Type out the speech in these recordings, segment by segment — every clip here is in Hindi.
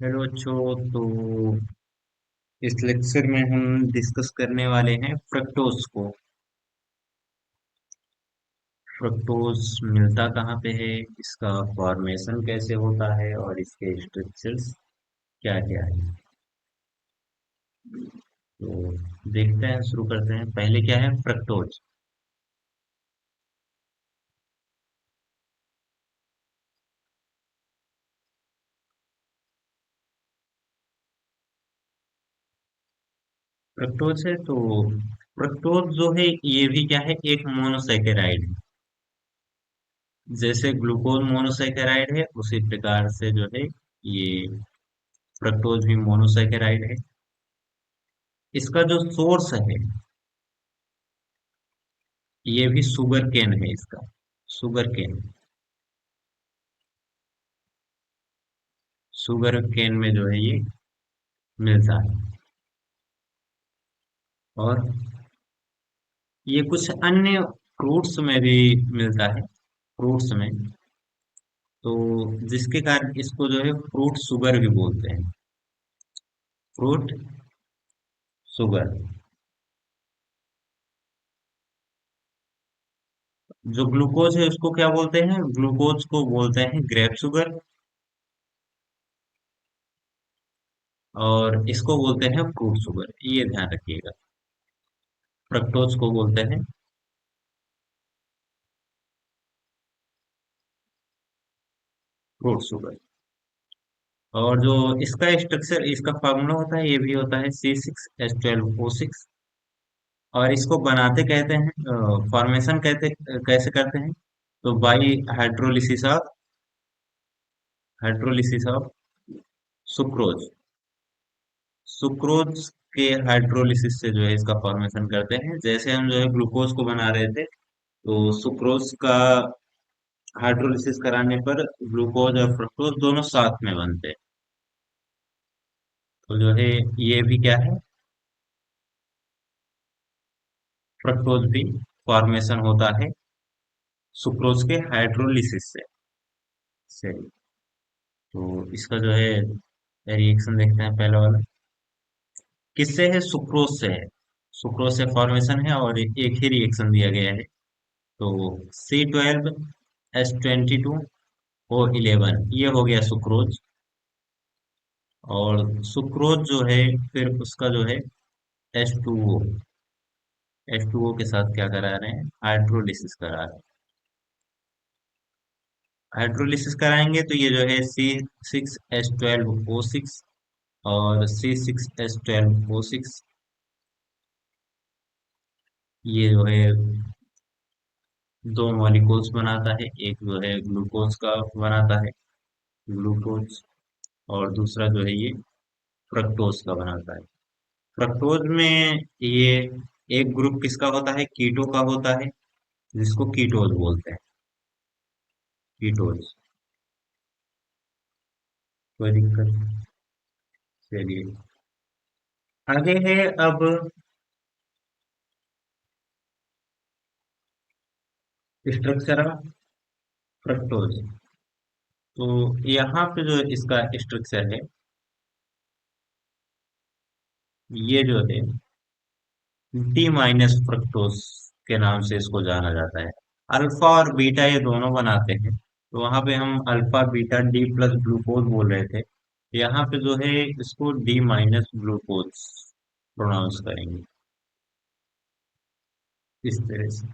हेलो बच्चों। तो इस लेक्चर में हम डिस्कस करने वाले हैं फ्रक्टोज को। फ्रक्टोज मिलता कहाँ पे है, इसका फॉर्मेशन कैसे होता है और इसके स्ट्रक्चर्स क्या क्या है। तो देखते हैं, शुरू करते हैं। पहले क्या है फ्रक्टोज। फ्रक्टोज है तो फ्रक्टोज जो है ये भी क्या है, एक मोनोसेकेराइड है। जैसे ग्लूकोज मोनोसेकेराइड है उसी प्रकार से जो है ये फ्रक्टोज भी मोनोसेकेराइड है। इसका जो सोर्स है ये भी शुगर केन है इसका। Sugar cane. शुगर केन में जो है ये मिलता है। और ये कुछ अन्य फ्रूट्स में भी मिलता है। फ्रूट्स में तो जिसके कारण इसको जो है फ्रूट शुगर भी बोलते हैं। Fruit sugar. जो ग्लूकोज है उसको क्या बोलते हैं, ग्लूकोज को बोलते हैं ग्रेप शुगर। और इसको बोलते हैं फ्रूट शुगर, ये ध्यान रखिएगा। फ्रक्टोज को बोलते हैं फ्रूट शुगर। और जो इसका स्ट्रक्चर, इसका फार्मूला होता है, ये भी होता है C6H12O6। और इसको बनाते कहते हैं, फॉर्मेशन कहते कैसे करते हैं, तो by hydrolysis of sucrose. Sucrose के हाइड्रोलिसिस से जो है इसका फॉर्मेशन करते हैं। जैसे हम जो है ग्लूकोज को बना रहे थे, तो सुक्रोज का हाइड्रोलिसिस कराने पर ग्लूकोज और फ्रक्टोज दोनों साथ में बनते हैं। तो जो है ये भी क्या है, फ्रक्टोज भी फॉर्मेशन होता है सुक्रोज के हाइड्रोलिसिस से। तो इसका जो है रिएक्शन देखते हैं, पहला वाला किससे है, सुक्रोज से है। सुक्रोज से फॉर्मेशन है और एक ही रिएक्शन दिया गया है। तो C12H22O11 ये हो गया सुक्रोज। और सुक्रोज जो है फिर उसका जो है H2O, H2O के साथ क्या करा रहे हैं, हाइड्रोलिसिस करा रहे हैं। हाइड्रोलिसिस कराएंगे तो ये जो है C6H12O6 और C6H12O6 ये जो है दो मॉलिक्यूल्स बनाता है। एक जो है ग्लूकोज का बनाता है, ग्लूकोज। और दूसरा जो है ये फ्रक्टोज का बनाता है। फ्रक्टोज में ये एक ग्रुप किसका होता है, कीटो का होता है, जिसको कीटोज बोलते हैं। कीटोज। कोई दिक्कत। चलिए आगे है अब स्ट्रक्चर ऑफ फ्रक्टोज। तो यहाँ पे जो इसका स्ट्रक्चर है, ये जो है डी माइनस फ्रक्टोज के नाम से इसको जाना जाता है। अल्फा और बीटा ये दोनों बनाते हैं, तो वहां पे हम alpha beta D plus glucose बोल रहे थे। यहाँ पे जो है इसको डी माइनस ग्लूकोज प्रोनाउंस करेंगे इस तरह से।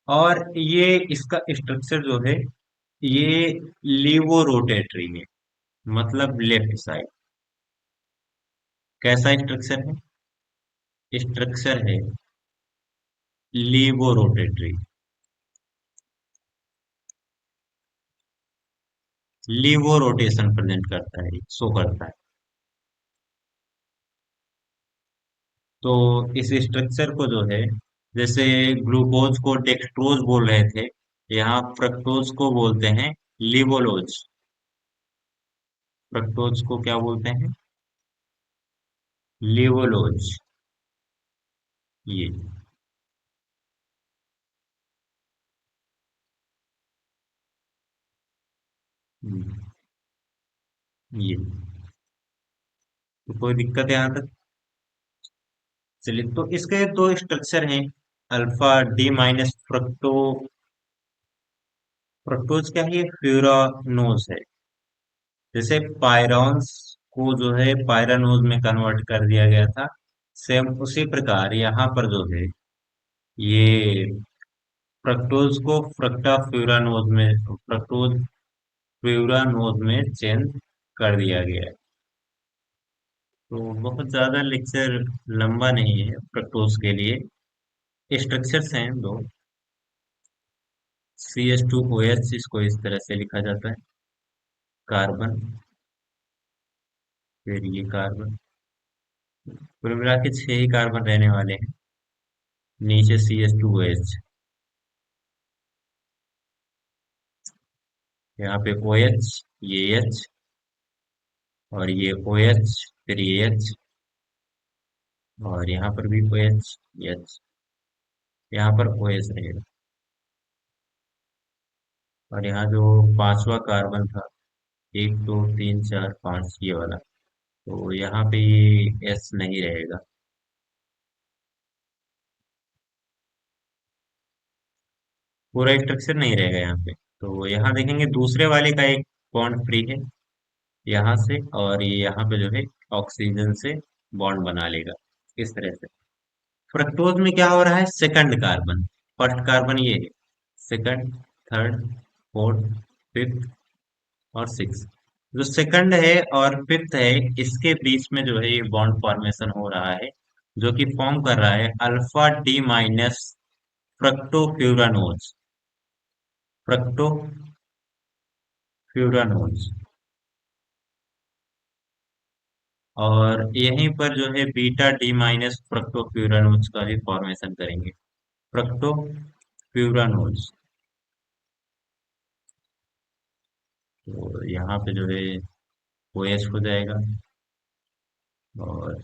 और ये इसका स्ट्रक्चर जो है ये लीवो रोटेटरी है, मतलब लेफ्ट साइड। कैसा स्ट्रक्चर है, स्ट्रक्चर है levo rotatory. Levo rotation present करता है, शो करता है। तो इस स्ट्रक्चर को जो है, जैसे ग्लूकोज को डेक्सट्रोज बोल रहे थे, यहाँ फ्रक्टोज को बोलते हैं लिवोलोज। फ्रक्टोज को क्या बोलते हैं, लिवोलोज। ये ये तो कोई दिक्कत है यहाँ तक? चलिए, तो इसके दो स्ट्रक्चर हैं। अल्फा डी माइनस फ्रक्टोज क्या है, ये फ्यूरानोज है। जैसे पायरॉन्स को जो है पायरानोज में कन्वर्ट कर दिया गया था, सेम उसी प्रकार यहाँ पर जो है ये फ्रक्टोज को फ्रक्टोज फ्यूरानोज में चेंज कर दिया गया है। तो बहुत ज्यादा लेक्चर लंबा नहीं है फ्रक्टोज के लिए। स्ट्रक्चर्स हैं दो। CH2OH इसको इस तरह से लिखा जाता है, कार्बन, फिर ये कार्बन। कुल मिला के 6 ही कार्बन रहने वाले हैं। नीचे CH2OH, यहाँ पे OH, ये H, और ये OH, फिर ये H, और यहाँ पर भी OH, H, यहाँ पर OH रहेगा। और यहाँ जो पांचवा कार्बन था, 1 2 3 4 5, ये वाला, तो यहाँ पे ये S नहीं रहेगा। पूरा स्ट्रक्चर नहीं रहेगा यहाँ पे। तो यहाँ देखेंगे दूसरे वाले का एक बॉन्ड फ्री है यहाँ से, और ये यहाँ पे जो है ऑक्सीजन से बॉन्ड बना लेगा इस तरह से। फ्रक्टोज में क्या हो रहा है, सेकंड कार्बन, फर्स्ट कार्बन ये है, सेकंड, थर्ड, फोर्थ, फिफ्थ और सिक्स। जो सेकंड है और फिफ्थ है, इसके बीच में जो है ये बॉन्ड फॉर्मेशन हो रहा है, जो कि फॉर्म कर रहा है अल्फा डी माइनस फ्रक्टोफ्यूरानोज, फ्रक्टोफ्यूरानोज। और यहीं पर जो है बीटा डी माइनस फ्रक्टोफ्यूरानोज का भी फॉर्मेशन करेंगे, फ्रक्टोफ्यूरानोज। तो यहाँ पे जो है OH हो जाएगा, और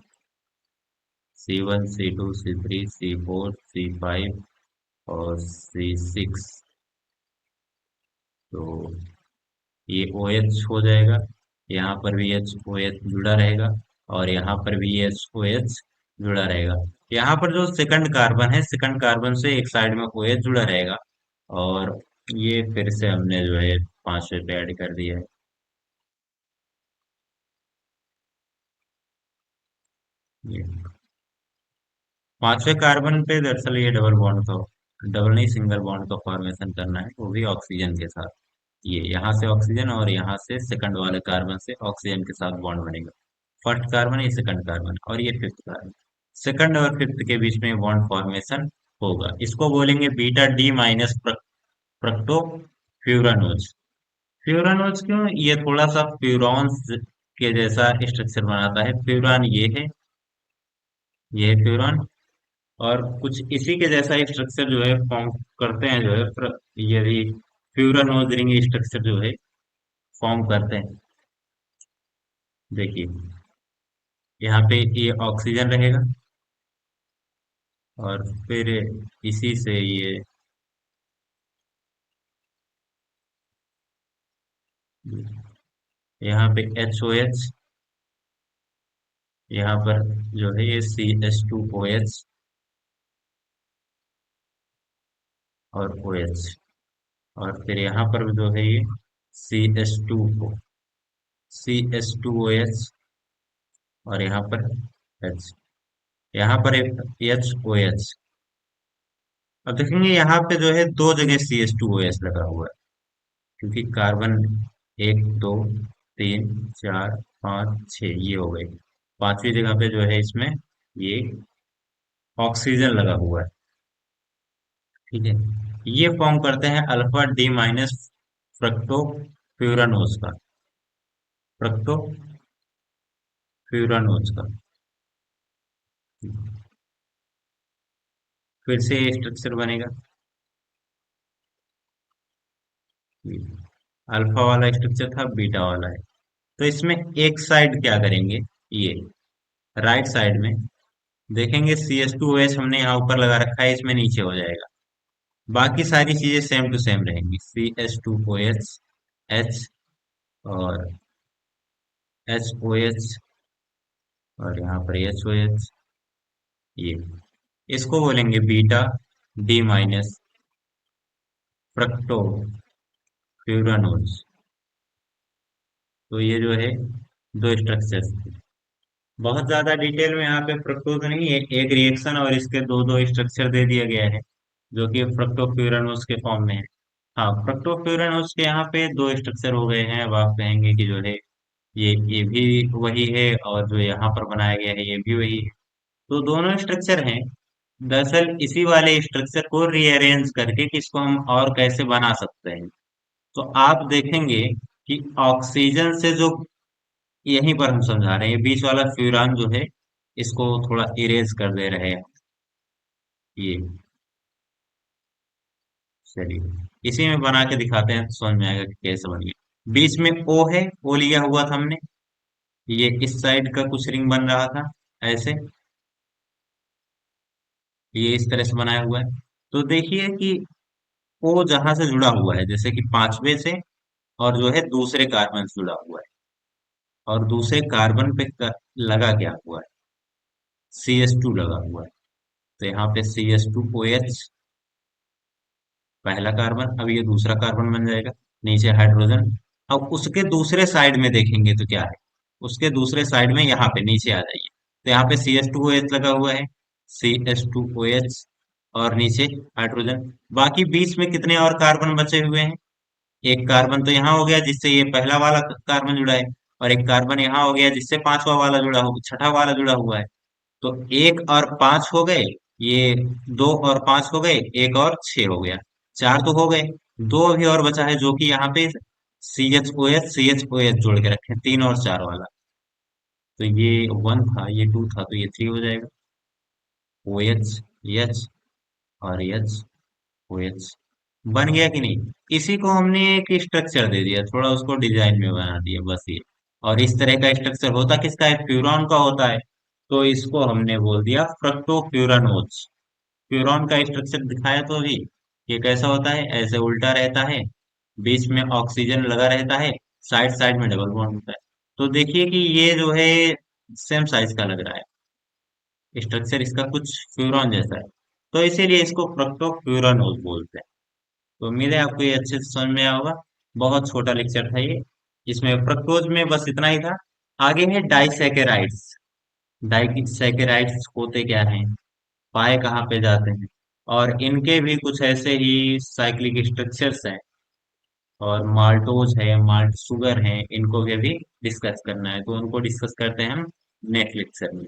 C1 C2 C3 C4 C5 और C6। तो ये OH हो जाएगा, यहाँ पर भी OH जुड़ा रहेगा, और यहाँ पर भी OH जुड़ा रहेगा। यहाँ पर जो सेकंड कार्बन है, सेकंड कार्बन से एक साइड में OH जुड़ा रहेगा, और ये फिर से हमने जो है पांचवे पे ऐड कर दिया है। ये पांचवे कार्बन पे दरअसल ये डबल बॉन्ड का, डबल नहीं सिंगल बॉन्ड का फॉर्मेशन करना है, वो भी ऑक्सीजन के साथ। ये यहाँ से ऑक्सीजन, और यहाँ से सेकंड वाले कार्बन से ऑक्सीजन के साथ बॉन्ड बनेगा। फर्स्ट कार्बन, ये सेकंड कार्बन, और ये फिफ्थ कार्बन। सेकंड और फिफ्थ के बीच में बॉन्ड फॉर्मेशन होगा, इसको बोलेंगे beta D minus fructo furanose. Furanose क्यों, ये थोड़ा सा फ्यूरॉन्स के जैसा स्ट्रक्चर बनाता है। फ्यूरान ये है फ्यूरान, और कुछ इसी के जैसा स्ट्रक्चर जो है फॉर्म करते हैं, जो है यदि फ्यूरानोज रिंग स्ट्रक्चर जो है फॉर्म करते हैं। देखिए, यहाँ पे ये ऑक्सीजन रहेगा, और फिर इसी से ये यहाँ पे HOH, यहाँ पर जो है ये CH2OH और OH, और फिर यहाँ पर जो है ये CH2OH, और यहाँ पर H, यहाँ पर एक HOH। अब देखेंगे यहाँ पे जो है दो जगह CH2OH लगा हुआ है, क्योंकि कार्बन 1 2 3 4 5 6 ये हो गई। पांचवी जगह पे जो है इसमें ये ऑक्सीजन लगा हुआ है। ठीक है, ये फॉर्म करते हैं alpha D minus fructo furanose का, फ्रक्टो फ्यूरानोज का। फिर से ये स्ट्रक्चर बनेगा, अल्फा वाला स्ट्रक्चर था, बीटा वाला है। तो इसमें एक साइड क्या करेंगे, ये राइट साइड में देखेंगे CH2OH हमने यहाँ ऊपर लगा रखा है, इसमें नीचे हो जाएगा। बाकी सारी चीजें सेम टू सेम रहेंगी, CH2OH, H, और एच ओ एच और यहाँ पर एच ओ एच, ये इसको बोलेंगे beta D minus fructo furanose. तो ये जो है दो स्ट्रक्चर्स, बहुत ज्यादा डिटेल में यहाँ पे फ्रक्टोज नहीं है, एक रिएक्शन और इसके दो दो स्ट्रक्चर दे दिया गया है जो कि फ्रक्टोफ्यूरानोज के फॉर्म में है। हाँ, फ्रक्टोफ्यूरानोज के यहाँ पे दो स्ट्रक्चर हो गए हैं। अब आप कहेंगे कि जो है ये भी वही है और जो यहाँ पर बनाया गया है ये भी वही है, तो दोनों स्ट्रक्चर हैं। दरअसल इसी वाले स्ट्रक्चर को रीअरेंज करके किसको हम और कैसे बना सकते हैं, तो आप देखेंगे कि ऑक्सीजन से जो, यहीं पर हम समझा रहे हैं, ये बीच वाला फ्यूरान जो है इसको थोड़ा इरेज कर दे रहे हैं ये। चलिए इसी में बना के दिखाते हैं तो समझ में आएगा कि कैसे बन गया। बीच में ओ है, ओ लिया हुआ था हमने, ये इस साइड का कुछ रिंग बन रहा था ऐसे, ये इस तरह से बनाया हुआ है। तो देखिए कि ओ जहां से जुड़ा हुआ है, जैसे कि पांचवे से, और जो है दूसरे कार्बन से जुड़ा हुआ है, और दूसरे कार्बन पे लगा क्या हुआ है, CH2 लगा हुआ है। तो यहाँ पे CH2OH पहला कार्बन, अब ये दूसरा कार्बन बन जाएगा, नीचे हाइड्रोजन। अब उसके दूसरे साइड में देखेंगे तो क्या है, उसके दूसरे साइड में यहाँ पे नीचे आ जाइए, तो यहाँ पे CH2OH लगा हुआ है, CH2OH, और नीचे हाइड्रोजन। बाकी बीच में कितने और कार्बन बचे हुए हैं, एक कार्बन तो यहाँ हो गया जिससे ये पहला वाला कार्बन जुड़ा है, और एक कार्बन यहाँ हो गया जिससे पांचवा वाला जुड़ा हो, छठा वाला जुड़ा हुआ है। तो एक और पांच हो गए, ये दो और पांच हो गए, एक और छह हो गया, चार तो हो गए। दो अभी और बचा है जो कि यहाँ पे CHOH जोड़ के रखे, तीन और चार वाला। तो ये वन था, ये टू था, तो ये थ्री हो जाएगा। OH, एच और OH बन गया कि नहीं। इसी को हमने एक स्ट्रक्चर दे दिया, थोड़ा उसको डिजाइन में बना दिया, बस ये। और इस तरह का स्ट्रक्चर होता किसका है, फ्यूरॉन का होता है। तो इसको हमने बोल दिया फ्रक्टोफ्यूरानोज। फ्यूरॉन का स्ट्रक्चर दिखाया तो अभी, ये कैसा होता है, ऐसे उल्टा रहता है, बीच में ऑक्सीजन लगा रहता है, साइड साइड में डबल बॉन्ड होता है। तो देखिए कि ये जो है सेम साइज का लग रहा है, स्ट्रक्चर इसका कुछ फ्यूरॉन जैसा है, तो इसीलिए इसको फ्रक्टोफ्यूरानोज बोलते हैं। तो उम्मीद है आपको ये अच्छे से समझ में आया होगा। बहुत छोटा लेक्चर था ये, इसमें फ्रक्टोज में बस इतना ही था। आगे है डाइसैकेराइड्स। डाइसैकेराइड्स होते क्या हैं, पाए कहाँ पे जाते हैं, और इनके भी कुछ ऐसे ही साइक्लिक स्ट्रक्चर्स हैं, और माल्टोज है, माल्ट शुगर है, इनको भी अभी डिस्कस करना है, तो उनको डिस्कस करते हैं हम नेक्स्ट लेक्चर में।